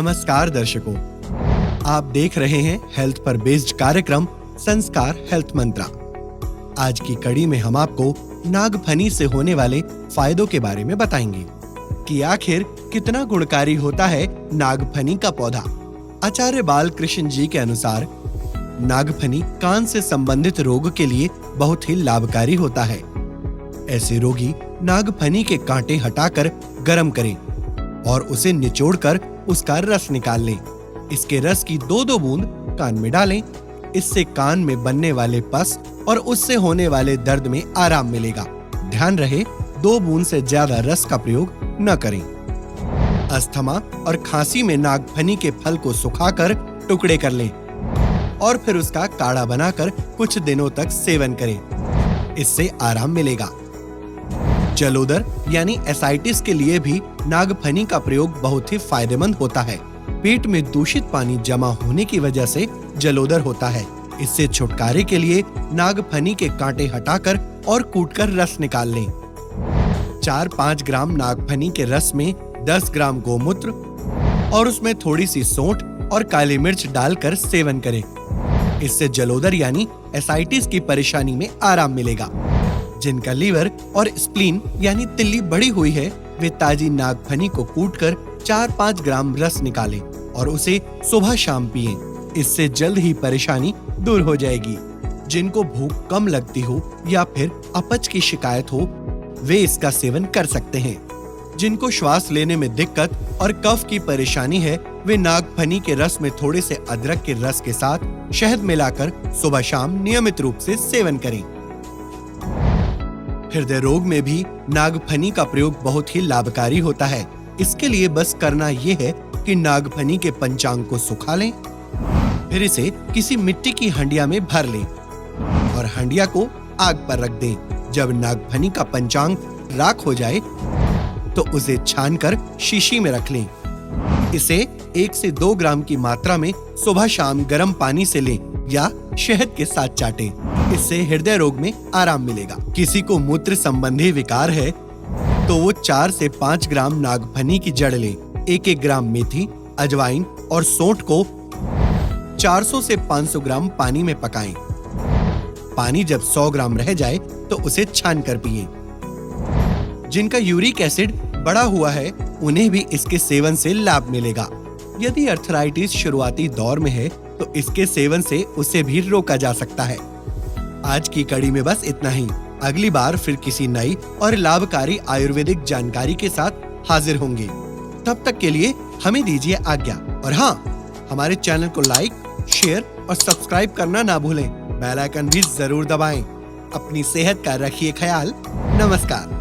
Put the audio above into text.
नमस्कार दर्शकों, आप देख रहे हैं हेल्थ पर बेस्ड कार्यक्रम संस्कार हेल्थ मंत्रा। आज की कड़ी में हम आपको नागफनी से होने वाले फायदों के बारे में बताएंगे कि आखिर कितना गुणकारी होता है नागफनी का पौधा। आचार्य बालकृष्ण जी के अनुसार नागफनी कान से संबंधित रोग के लिए बहुत ही लाभकारी होता है। ऐसे रोगी नागफनी के कांटे हटाकर गर्म करें और उसे निचोड़कर उसका रस निकाल लें। इसके रस की 2-2 बूंद कान में डालें। इससे कान में बनने वाले पस और उससे होने वाले दर्द में आराम मिलेगा। ध्यान रहे 2 बूंद से ज्यादा रस का प्रयोग न करें। अस्थमा और खांसी में नागफनी के फल को सुखाकर टुकड़े कर लें और फिर उसका काढ़ा बनाकर कुछ दिनों तक सेवन करें। इससे आराम मिलेगा। जलोदर यानी एसाइटिस के लिए भी नागफनी का प्रयोग बहुत ही फायदेमंद होता है। पेट में दूषित पानी जमा होने की वजह से जलोदर होता है। इससे छुटकारे के लिए नागफनी के कांटे हटाकर और कूटकर रस निकाल लें। 4-5 ग्राम नागफनी के रस में 10 ग्राम गोमूत्र और उसमें थोड़ी सी सौंठ और काली मिर्च डालकर सेवन करें। इससे जलोदर यानी एसाइटिस की परेशानी में आराम मिलेगा। जिनका लीवर और स्प्लीन यानी तिल्ली बढ़ी हुई है, वे ताजी नागफनी को कूटकर 4-5 ग्राम रस निकालें और उसे सुबह शाम पिएं। इससे जल्द ही परेशानी दूर हो जाएगी। जिनको भूख कम लगती हो या फिर अपच की शिकायत हो, वे इसका सेवन कर सकते हैं। जिनको श्वास लेने में दिक्कत और कफ की परेशानी है, वे नागफनी के रस में थोड़े से अदरक के रस के साथ शहद मिलाकर सुबह शाम नियमित रूप से सेवन करें। हृदय रोग में भी नागफनी का प्रयोग बहुत ही लाभकारी होता है। इसके लिए बस करना ये है कि नागफनी के पंचांग को सुखा लें, फिर इसे किसी मिट्टी की हंडिया में भर लें और हंडिया को आग पर रख दें। जब नागफनी का पंचांग राख हो जाए तो उसे छानकर शीशी में रख लें। इसे 1 से 2 ग्राम की मात्रा में सुबह शाम गर्म पानी से लें या शहद के साथ चाटें। इससे हृदय रोग में आराम मिलेगा। किसी को मूत्र संबंधी विकार है तो वो 4 से 5 ग्राम नागफनी की जड़ लें। 1-1 ग्राम मेथी, अजवाइन और सौंठ को 400 से 500 ग्राम पानी में पकाएं। पानी जब 100 ग्राम रह जाए तो उसे छान कर पिएं। जिनका यूरिक एसिड बढ़ा हुआ है, उन्हें भी इसके सेवन से लाभ मिलेगा। यदि अर्थराइटिस शुरुआती दौर में है तो इसके सेवन से उसे भी रोका जा सकता है। आज की कड़ी में बस इतना ही। अगली बार फिर किसी नई और लाभकारी आयुर्वेदिक जानकारी के साथ हाजिर होंगे। तब तक के लिए हमें दीजिए आज्ञा। और हाँ, हमारे चैनल को लाइक, शेयर और सब्सक्राइब करना ना भूलें। बेल आइकन भी जरूर दबाएं। अपनी सेहत का रखिए ख्याल। नमस्कार।